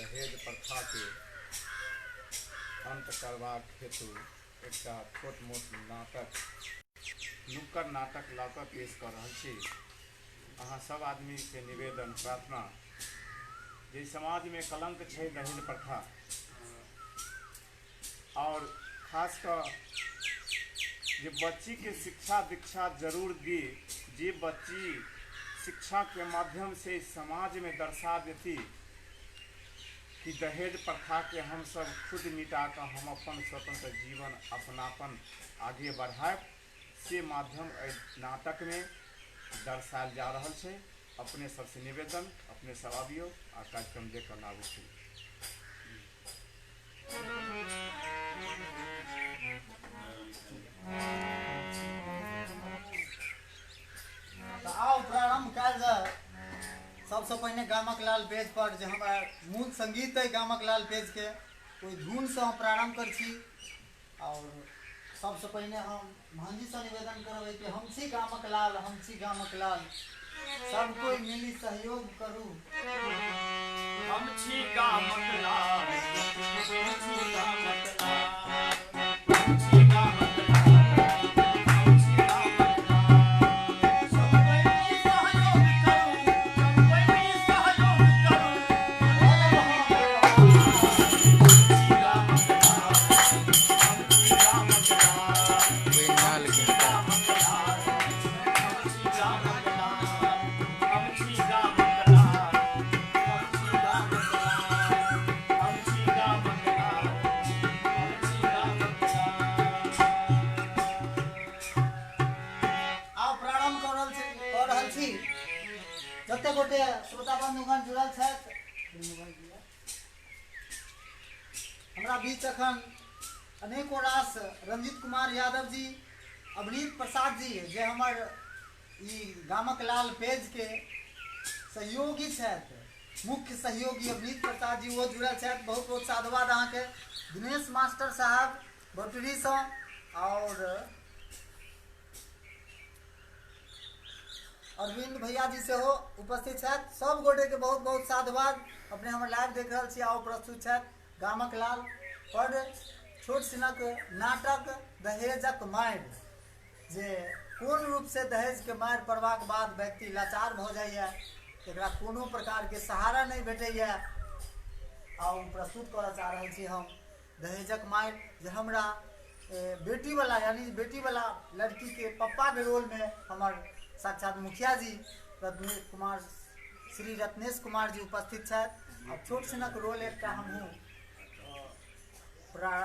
दहेज प्रथा के अंत करबाक हेतु एक छोट मोट नाटक नुक्कड़ नाटक लऽ कऽ पेश कऽ रहल छी। अहाँ सब आदमी से निवेदन प्रार्थना जे समाज में कलंक है दहेज प्रथा और खास कर जे बच्ची के शिक्षा दीक्षा जरूर दी, जे बच्ची शिक्षा के माध्यम से समाज में दर्शा देती कि दहेज प्रथा के हम सब खुद मिटा कर हम अपन स्वतंत्र जीवन अपनापन आगे बढ़ाए से माध्यम नाटक में दर्शायल जा रहा है। अपने सबसे निवेदन अपने सब आबियो आ कार्यक्रम देखकर ना उठी। आओ प्रारंभ कर जाए। सबसे पहले गामक लाल पेज पर जो हमारा मूल संगीत है गामक लाल पेज के कोई धुन से हम प्रारंभ कर छी। और सबसे पहले हम भांजी से निवेदन करबे कि हमसी गामक लाल सब कोई मिली सहयोग करू। हमसी गामक लाल जते गोटे श्रोता बंधुगण जुड़ल छथि हमरा बीच अखन अनेको रास रंजीत कुमार यादव जी, अवनीत प्रसाद जी जे हमर ई गामक लाल पेज के सहयोगी छथि, मुख्य सहयोगी अवनीत प्रसाद जी वो जुड़ल छथि। बहुत बहुत साधुवाद अहाँ के। दिनेश मास्टर साहब भोटरी से और अरविंद भैया जी से हो उपस्थित छथि। सब गोटे के बहुत बहुत साधुवाद। अपने हम लाइव देख रहे छी। आओ प्रस्तुत छथि गामक लाल पर छोट सिनक नाटक दहेजक मारि, जे कोन रूप से दहेज के मारि पड़बाक बाद व्यक्ति लाचार भ जाइए, एकरा कोनो प्रकार के सहारा नहीं भेटैया। आओ प्रस्तुत करऽ चाह रहल छी हम दहेजक मारि, जे हमरा बेटी वाला यानी बेटी वाला लड़की के पप्पा के रोल में हमर साक्षात मुखिया जी श्री रत्नेश कुमार जी उपस्थित छथि। और छोट सिनक रोल एक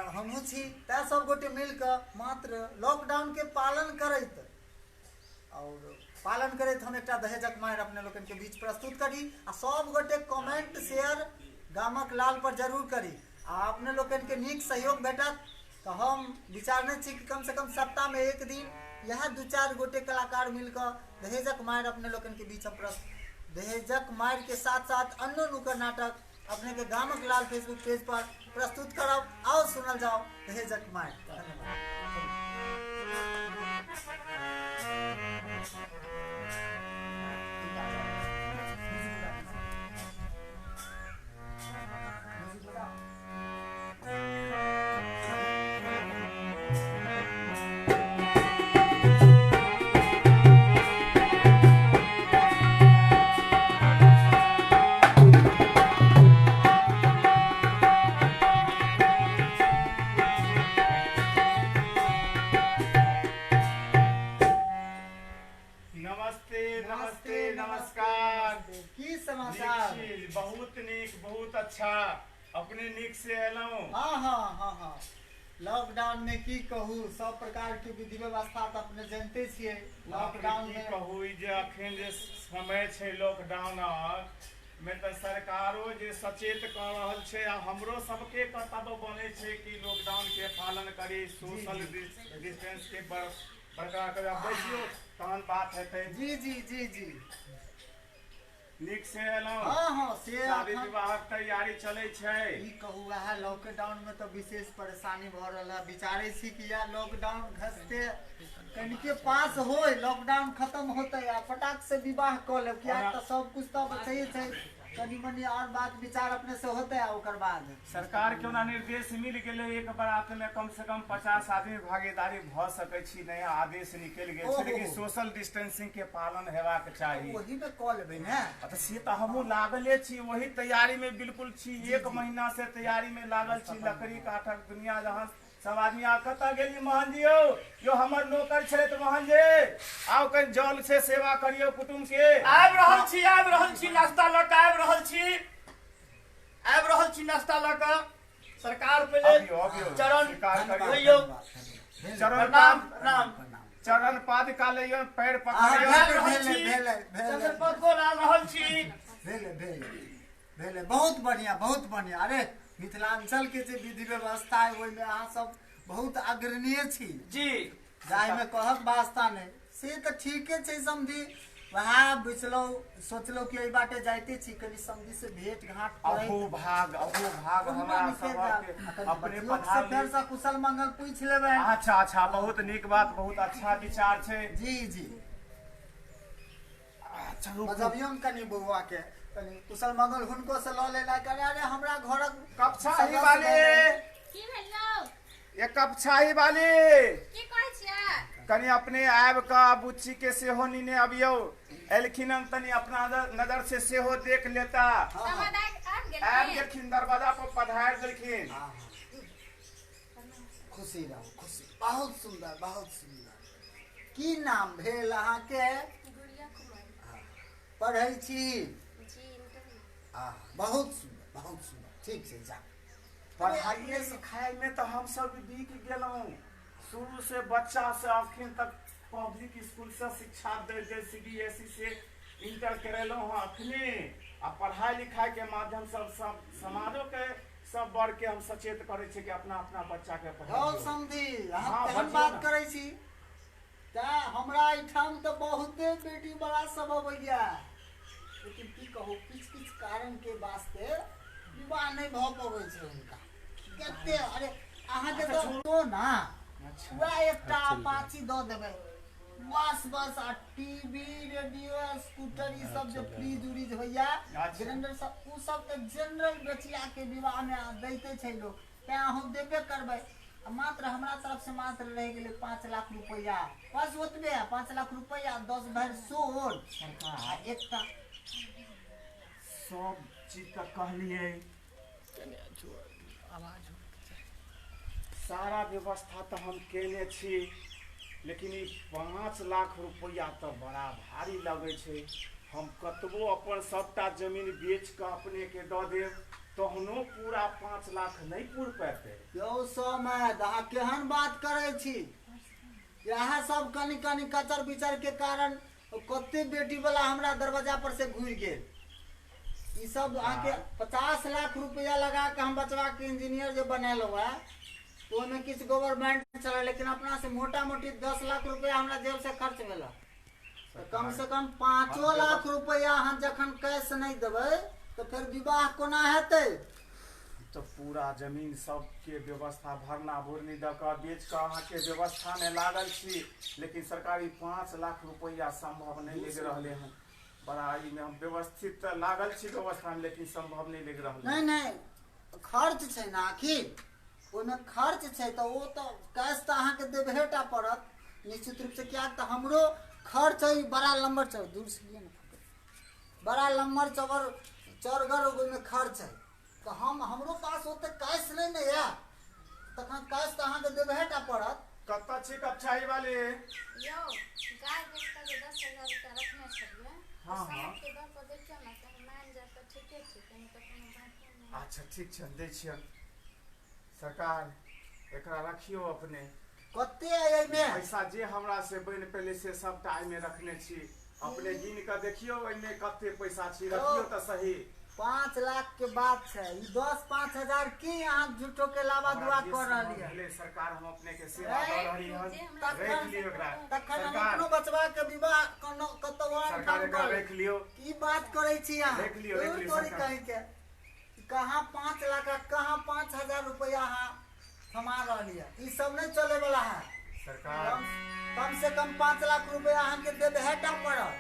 हमहूँ छी। तै सब गोटे मिलकर मात्र लॉकडाउन के पालन करैत हम एक दहेजक मारि अपने लोगन के बीच प्रस्तुत करी। आ सब गोटे कमेंट शेयर गामक लाल पर जरूर करी। आ अपने लोगन के नीक सहयोग भेटत तो हम विचारने छी कि कम से कम सप्ताह में एक दिन यह 2-4 गोटे कलाकार मिलकर दहेजक मार अपने लोगन के बीच दहेजक मार के साथ साथ अन्य नुक्कड़ नाटक अपने के गामक लाल फेसबुक पेज पर प्रस्तुत करब। आओ सुनल जाओ दहेजक मार। बहुत अच्छा अपने नीक से एलौं। हाँ लॉकडाउन में की कहू, सब प्रकार के विधि व्यवस्था तो अपने जानते छिए। लॉकडाउन में कहू जे अखन जे समय छै लॉकडाउन में तो सरकारो जे सचेत कर रहल छै आ हमरो सबके कर्तव्य बने छै कि लॉकडाउन के पालन करी, सोशल डिस्टेंस के बरकरार करे। बैसियो तहन बात हेतै। जी नीक से एलौं। हाँ से शादी विवाह तैयारी चलै छै। ई कहू वह लॉकडाउन में तो विशेष परेशानी भ रहल है। विचारे छी कि या लॉकडाउन घसते कनिके पास होय, लॉकडाउन खत्म होते आ फटाक से विवाह क लेब, किया त सब कुछ तो बचैए छै। कनी मनी और बात विचार अपने से होते है ओकर बाद सरकार के ना निर्देश मिल गेले एक बारात में कम से कम 50 आदमी भागीदारी भ सकै छी, नया आदेश निकल गेल छै, लेकिन सोशल डिस्टेंसिंग के पालन हेबाक चाही। वही में कॉल लेबै ने त से त हमहू लागले छी, वही तैयारी में बिल्कुल छी। एक महीना से तैयारी में लागल छी, लकड़ी काठक दुनिया जहां सब आदमी आ कतऽ गेली मोहन जी यो हमर नौकर छलै त मोहन जी आओ कहीं जल से सेवा करियो कुटुंब के। आबि रहल छी नाश्ता लऽ कऽ आबि रहल छी नाश्ता लऽ कऽ। सरकार पहले चरण करियो, चरण पाद का लियो, पैर पकड़ियो। चरण पद को ला रहल छी। भेले बहुत बढ़िया। अरे मिथिलांचल के जे विधि व्यवस्था है ओहि में अहाँ सब बहुत अग्रणीय छी जी। जाय में कहक वास्ता नहीं से तो ठीके छै समझी। वहाँ बिचलो सोचलो कि एहि बाटे जाइते छी, कनी समझी से भेंट घाट अहो भाग हमरा सबके अपने पधार फेर से कुशल मंगल पूछ लेबै। अच्छा बहुत नीक बात, बहुत अच्छा विचार छै। जी चलू बजबियौ कनी बउआ के कनी कुशल मंगल हुनको से लऽ लेला करे। अरे हमरा घरक कपछाही वाली की भेलौ? एक कपछाही वाली की कहै छियै? कनी अपने आब का बुच्ची के सेहो नीने अबियो, एलखिन हम तनी अपना नजर से सेहो देख लेता। आब गेलखिन दरवाजा पर पधार देलखिन। खुशी रहो, खुशी। बहुत सुंदर। की नाम भेल अहाँ के? गुड़िया कुमारी। पढ़ै छी? जी इंटर। बहुत सुंदर। ठीक छै जा। पढ़ाई लिखाई में तो हम सब बीक गेलौं, शुरू से बच्चा से अखन तक पब्लिक स्कूल से शिक्षा दे CBSE से इंटर करेलौं हँ अखने। आ पढ़ाई लिखाई के माध्यम सब समाजों के सब वर्ग के हम सचेत करे छी कि अपना बच्चा के पढ़ाई समझी। हम तेहन बात करे छी त हमरा एठाम तो बहुते बेटी बड़ा सब अबैया, लेकिन की कहू किछ कारण के वास्ते विवाह नहीं भ पबै छै हुनका। कते अरे अहाँ के तो ना वह एकटा अपाची द देबै बस। आ टीवी रेडियो स्कूटर ई सब जो फ्रीज उरीज होइया ग्राइंडर सब उ सब तो जनरल बेचिया के विवाह में दैते छै लोग, ते अहूँ देबे करबै। मात्र हमरा तरफ से मात्र रह गेले 5 लाख रुपया, बस ओतबे 5 लाख रुपया 10 भर सोन सरकार एकटा सब चीज का कहलिए। सारा व्यवस्था तो हम केने छी, लेकिन 5 लाख रुपया तो बड़ा भारी लगे छै। हम कतबो अपन सबटा जमीन बेच के अपने के दऽ देब तहनो पूरा 5 लाख नहीं पूर पेते। यौ समय अहाँ केहन बात करे छी? यहाँ सब कनी कचर बिचर के कारण कते बेटी वाला हमरा दरवाजा पर से घुर गेल। ई सब आके 50 लाख रुपया लगा के हम बचवा के इंजीनियर जो बनेलो है तो में किछ गवर्नमेंट चला, लेकिन अपना से मोटा मोटी 10 लाख रुपया हमरा जेब से खर्च भेला। तो कम से कम 5 लाख रुपया हम जखन कैश नहीं देबै तो फिर विवाह कोना हेतै? तो पूरा जमीन सब के व्यवस्था भरना भुरनी द के बेच के अहाँ के व्यवस्था में लागल छी, लेकिन सरकारी 5 लाख रुपया संभव नहीं लग रहले हैं। बड़ा ई में हम व्यवस्थित लागल छी व्यवस्था में, लेकिन संभव नहीं लग रहले। नहीं खर्च छै ना, आखिर ओइमे खर्च छै तो वो तो कैश तो अहाँ के देबहेटा पड़त निश्चित रूप से। क्या तो हमरो खर्च है बड़ा लंबर चौर दूर से लिए ना, बड़ा लंबर चौरगर ओइमे खर्च है तो हमरो पास होते कैश नहीं ने या तखन कैश तो अहाँ के देबहेटा पड़त। कत्ता छी कपछाही वाले? यो गाय बेच के 10,000 रुपया रखने छलिए। हाँ के दर पर देखियो ना त मान जा त ठीके छै, कहीं तो कोनो बात नहीं। अच्छा ठीक छै दै छियन। सरकार एकरा रखियो अपने। कते है में पैसा जे हमरा से बन पहले से सबटा आई में रखने छी, अपने गिन के देखियो एमे कते पैसा छी, रखियो त सही। 5 लाख के बात है, 10-5 हजार की अहाँ झूठो के लावा दुआ कर रहली है। सरकार हम अपने के सेवा द रहली हन, रख लियो एकरा। तखन हम अपनो बचवा के विवाह कतो सरकार एकरा रख लियो। की बात करे छी अहाँ? रख लियो तोरी कहीं के कहां 5 लाख कहां 5,000 रुपया अहाँ थमा रहली है। ई सब नहीं चले वाला है। सरकार कम से कम 5 लाख रुपया अहाँ के देबहेटा पड़त,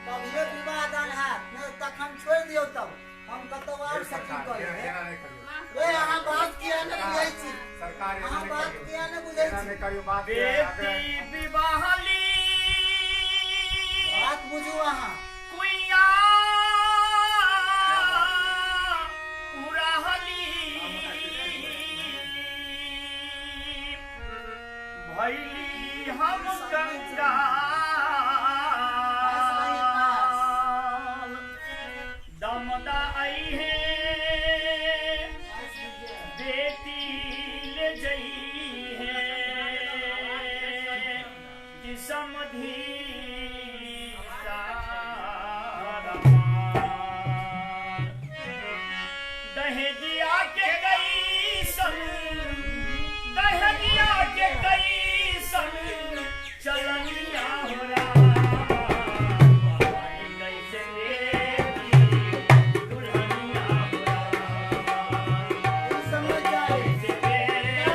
तब ये विवाह दान है, नहीं तखन छोड़ दियो। तब हम कतौ और सखी सरकार कह एना ले नहीं करियो ए अहाँ बात किया ने बुझै छी सरकार एना अहाँ नहीं बात करियो किया ने बुझै एना छी नहीं करियो बात बेटी विवाहली बात बुझू अहाँ कुइया उड़ाहली भैली हम कंगाल दमदा आई है बेटी ले जई है कि समधी दहेजिया के कई सन दहेजिया के कई सन चलनिया हो समझ जाए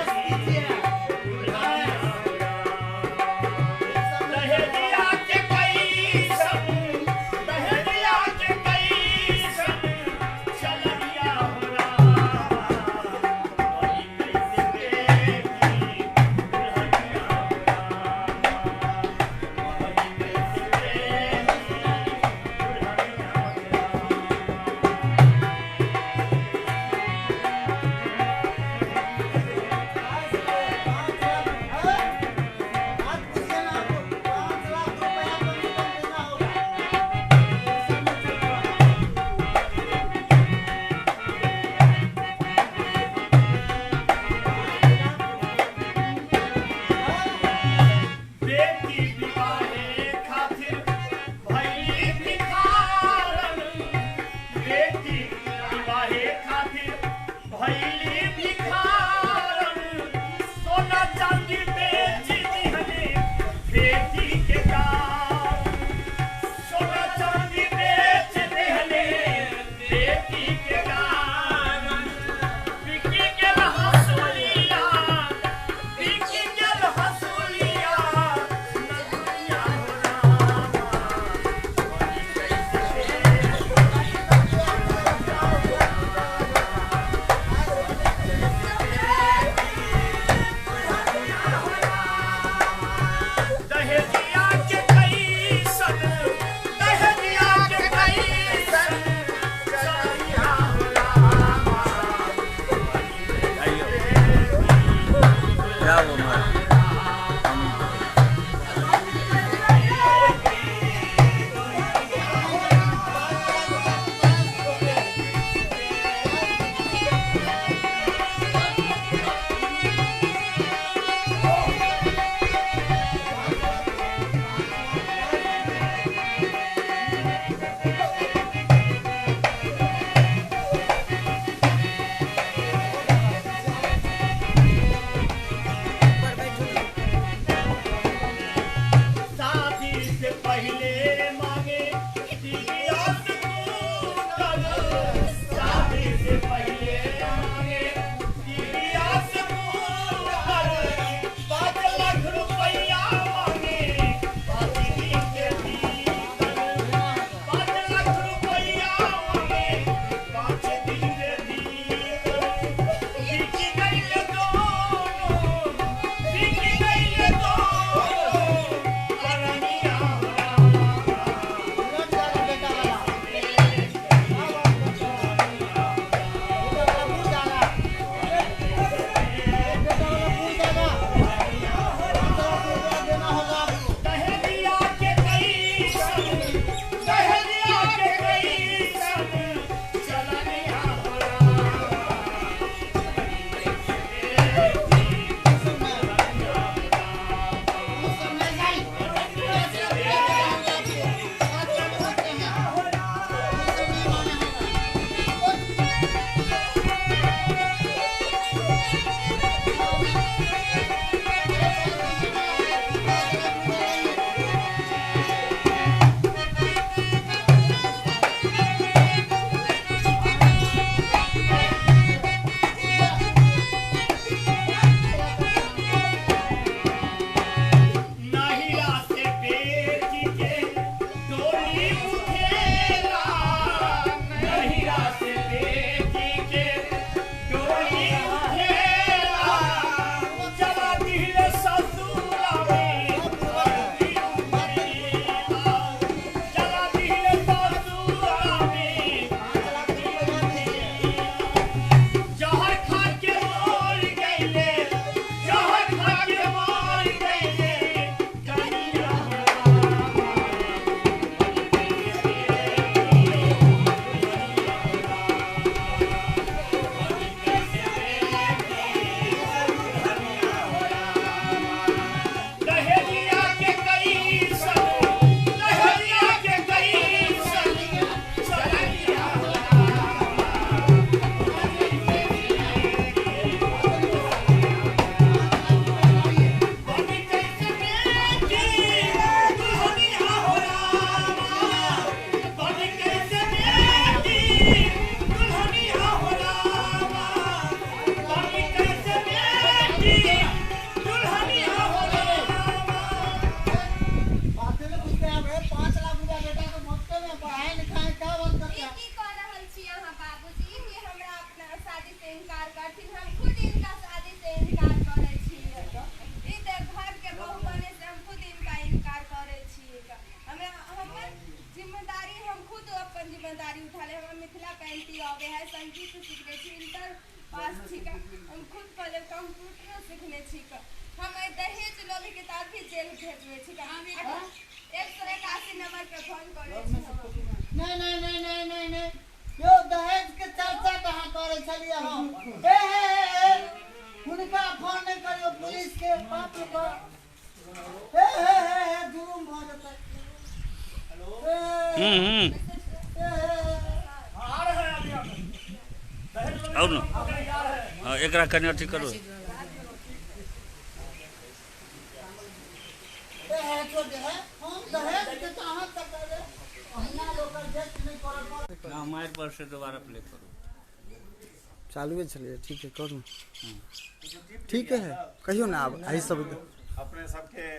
दहेजिया के कई सन दहेजिया के कई सन चलनिया हो बेटी विवाहे खातिर भइली भिखारन बेटी विवाहे खातिर भइली भिखारन सोना चांदी बेच दिहने बेटी के गाँव सोना चांदी बेच दिहने बेटी के गाँव बिकी के हंसुलिया बिकी के हंसुलिया नगुनिया हो रामा संगीत सीखने छी, इंटर पास छी का। हम खुद पहले कंप्यूटर सीखने छी का। हम दहेज लोभी के तार भी जेल भेजवे छी का। 181 नंबर पे फोन करे छी हम। नहीं यो दहेज के चर्चा कहाँ करे छलिए हम। ए हुनका फोन नहीं करियो पुलिस के, बाप रे बाप। जुलुम भ जेतै। और न हाँ एकरा कने अथी करो हमारे पर से दोबारा प्ले करो। चालू चलिए ठीक है करू ठीक है कहियो ना अब यही सब अपने सबके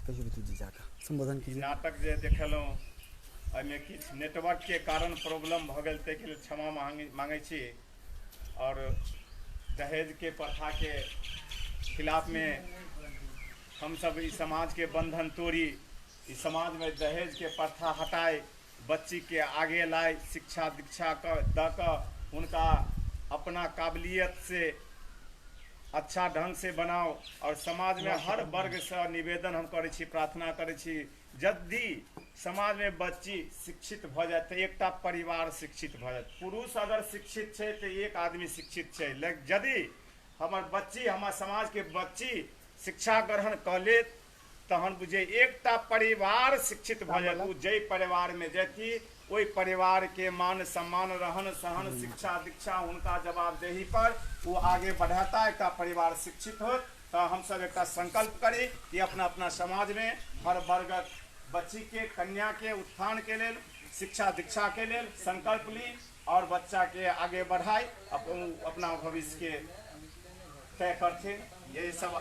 कहियो ऋतु जी जाकर संबोधन कीजिए। नाटक जे देखलहुँ एहिमे किछु नेटवर्क के कारण प्रॉब्लम भऽ गेल, ताहिके लेल क्षमा मांगै छी। और दहेज के प्रथा के खिलाफ में हम सब इस समाज के बंधन तोड़ी, इस समाज में दहेज के प्रथा हटाए, बच्ची के आगे लाए, शिक्षा दीक्षा द कर उनका अपना काबिलियत से अच्छा ढंग से बनाओ। और समाज में हर वर्ग से निवेदन हम करै छी, प्रार्थना करै छी, यदि समाज में बच्ची शिक्षित भ जाए तो एकटा परिवार शिक्षित भ जाए। पुरुष अगर शिक्षित है तो एक आदमी शिक्षित है, लेकिन यदि हमार बच्ची हमार समाज के बच्ची शिक्षा ग्रहण कर ले तहन बुझे एकटा परिवार शिक्षित भ जाए। जय परिवार में जैती ओई परिवार के मान सम्मान रहन सहन शिक्षा दीक्षा उनका जवाबदेही पर वो आगे बढ़ाता है। एक परिवार शिक्षित हो तो हम सब एक संकल्प करी कि अपना अपना समाज में हर वर्ग बच्ची के कन्या के उत्थान के लिए शिक्षा दीक्षा के लिए संकल्प ली और बच्चा के आगे बढ़ाई, अपना भविष्य के तय करते। यही सब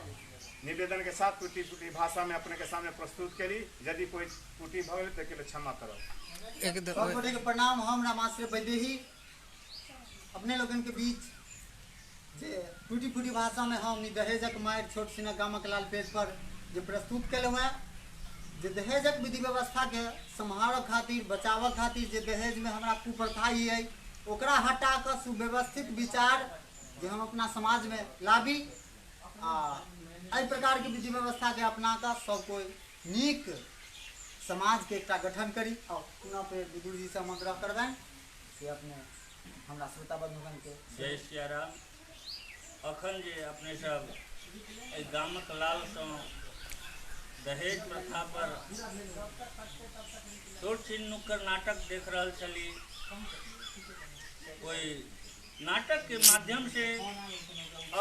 निवेदन के साथ टूटी फूटी भाषा में अपने के सामने प्रस्तुत करी। यदि कोई त्रुटि भ गेल तो क्षमा करो। सबगोटे के प्रणाम। हम रामाश्रय वैदेही अपने लोगन के बीच जे टूटी फूटी भाषा में हम दहेजक मार छोट सिना गामक लाल पेज पर जे प्रस्तुत कल हुए जे दहेजक विधि व्यवस्था के सम्हारो खातिर बचाव खातिर जे दहेज में हमारा कुप्रथा ही है ओकरा हटा कर सुव्यवस्थित विचार जे हम अपना समाज में लाबी आ प्रकार के विधि व्यवस्था के अपना कर सब कोई नीक समाज के एक गठन करी और पुनः पे विदुर जी से हम आग्रह करबें कि अपने हमरा श्रोता बंधुगण के जय श्री राम। अखन जे अपने सब गामक लाल से दहेज प्रथा पर छोट छिन नुक्कड़ नाटक देख रहा छली। कोई नाटक के माध्यम से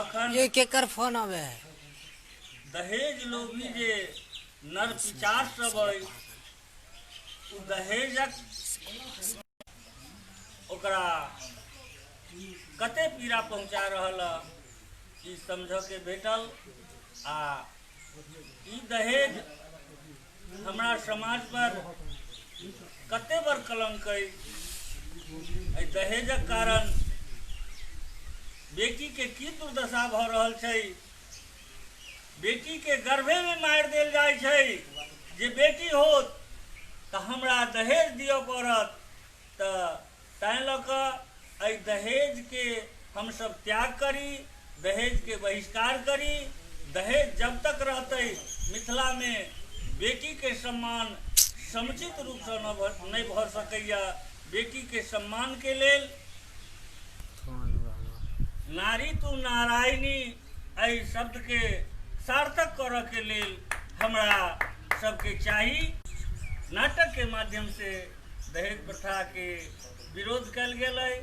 अखन ये केकर फोन आवे है दहेज लोभी जे नर पिचार सब है दहेजक ओकरा कते पीड़ा पहुँचा रहल ई समझ के भेटल। आ ई दहेज हमारा समाज पर कते बार कलंक है। दहेजक कारण बेटी के की दुर्दशा भ रहल छै। बेटी के गर्भे में मार देल जाय छै जे बेटी होत तो हमरा दहेज दियो पड़त। तो तैं लऽ कऽ दहेज के हम सब त्याग करी, दहेज के बहिष्कार करी। दहेज जब तक रहते मिथिला में बेटी के सम्मान समुचित रूप से नहीं भऽ सकैया। बेटी के सम्मान के लेल नारी तू नारायणी एहि शब्द के सार्थक करऽ के लेल हमरा सबके चाही। नाटक के माध्यम से दहेज प्रथा के विरोध कल गेल है।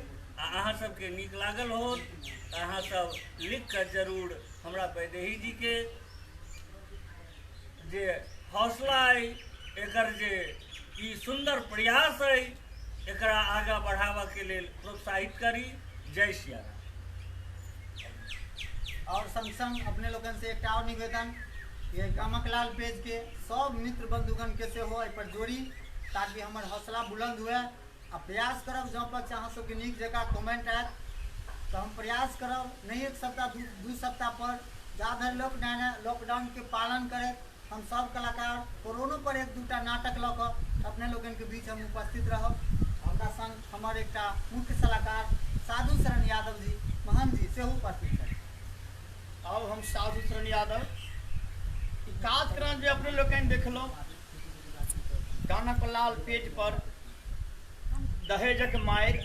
अहाँ सबके नीक लागल हो तो अहाँ सब लिख कर जरूर हमरा वैदेही जी के जे हौसला है एकर जे ई सुंदर प्रयास है एकरा आगा बढ़ावा के लेल प्रोत्साहित करी। जय श्री राम। और संग संग अपने लोगन से एक और निवेदन ये गामक लाल पेज के सब मित्र बंधुगण के से हो पर जोड़ी ताकि हमार हौसला बुलंद हुए। आ प्रयास करब जहाँ पर अहाँ सबके नीक जगह कमेंट आयत तो हम प्रयास करब नहीं एक सप्ताह दू सप्ताह पर ज़्यादा लॉकडाउन के पालन करे। हम सब कलाकार कोरोना पर एक दूटा नाटक लऽ कऽ अपने लोगन के बीच हम उपस्थित रहब। हमरा संग हमर एक मुख्य सलाहकार साधु शरण यादव जी महंत जी सेहो उपस्थित छथि। अब हम साधु शरण यादव ई कार्यक्रम जे अपने लोकनि देखलहुँ गानक लाल पेज पर दहेजक मारि,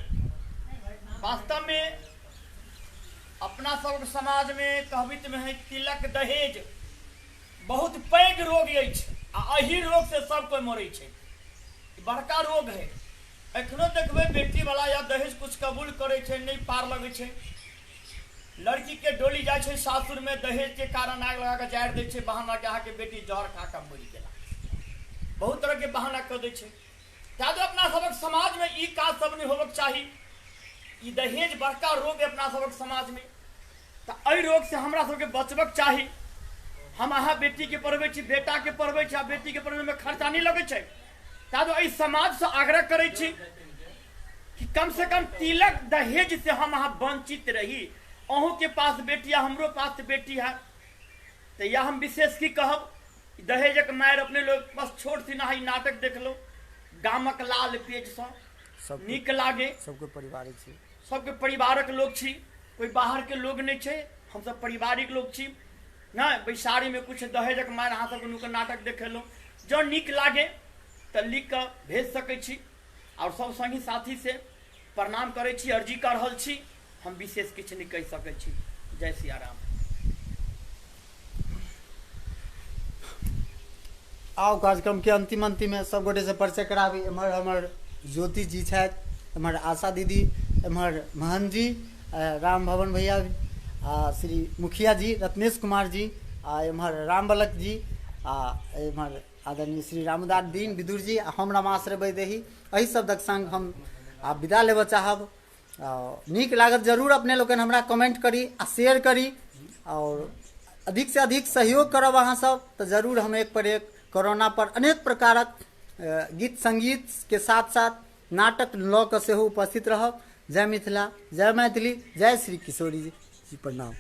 वास्तव में अपना सब समाज में कहबित में है तिलक दहेज बहुत पैघ रोग अछि आ एही रोग से सब कोई मरै छै। ई बड़का रोग है। एखनो देखबै बेटी वाला या दहेज कुछ कबूल करे छै नहीं पार लगे छै, लड़की के डोली जाए छै सासुर में दहेज के कारण आग लगा के जारि दै छै, बहाना के अहाँ के बेटी जहर खा के मरि गेला, बहुत तरह के बहाना कर दै छै। ताहि दुआरे अपना सबक समाज में ई काज सब नहीं होबक चाही। ई दहेज बड़का रोग है अपना सबक समाज में, तो एहि रोग से हमरा सबके बचबक चाही। हम अहाँ बेटी के पढ़बै छी, बेटा के पढ़बै छी, आ बेटी के पढ़बै में खर्चा नहीं लगे छै। ताहि दुआरे एहि समाज से आग्रह करै छी कि कम से कम तिलक दहेज से हम अहाँ वंचित रही। अहूँ के पास बेटी है, हमरो पास बेटी है, तो यह हम विशेष की कहब, दहेजक मारि अपने लोग बस छोट सी ना नाटक देख लो गामक लाल पेज से नीक लागे। सबके पारिवारिक छी, सबके परिवारक लोग छी, कोई बाहर के लोग नहीं छे, हम सब पारिवारिक लोग छी ना। बैसारी में कुछ दहेजक मारि अहाँ सबके नुकर नाटक देखेलहुँ, जो नीक लागे तो लिख के भेज सकै छी। और सब संगी साथी से प्रणाम करै छी, अर्जी कर रहल छी। हम विशेष किछु नहीं कहि सकै छी। जय सिया राम। आओ कार्यक्रम के अंतिम में सब गोटे से परिचय कराबी। एम्हर हमर ज्योति जी छथि, एम्हर आशा दीदी, एम्हर महंत जी, राम भवन भैया, श्री मुखिया जी रत्नेश कुमार जी, एम्हर रामबलक जी, एम्हर आदरणीय श्री रामदास दीन विदुर जी, हम रमाश्रय वैदेही। एहि शब्दक संग हम विदा लेबऽ चाहब। नीक लागत जरूर अपने लोगन हमरा कमेंट करी आ शेयर करी, और अधिक से अधिक सहयोग करब अहाँ सब, तो जरूर हम एक पर एक कोरोना पर अनेक प्रकारक गीत संगीत के साथ साथ नाटक लऽ कऽ सेहो उपस्थित रहब। जय मिथिला, जय मैथिली, जय श्री किशोरी जी। प्रणाम।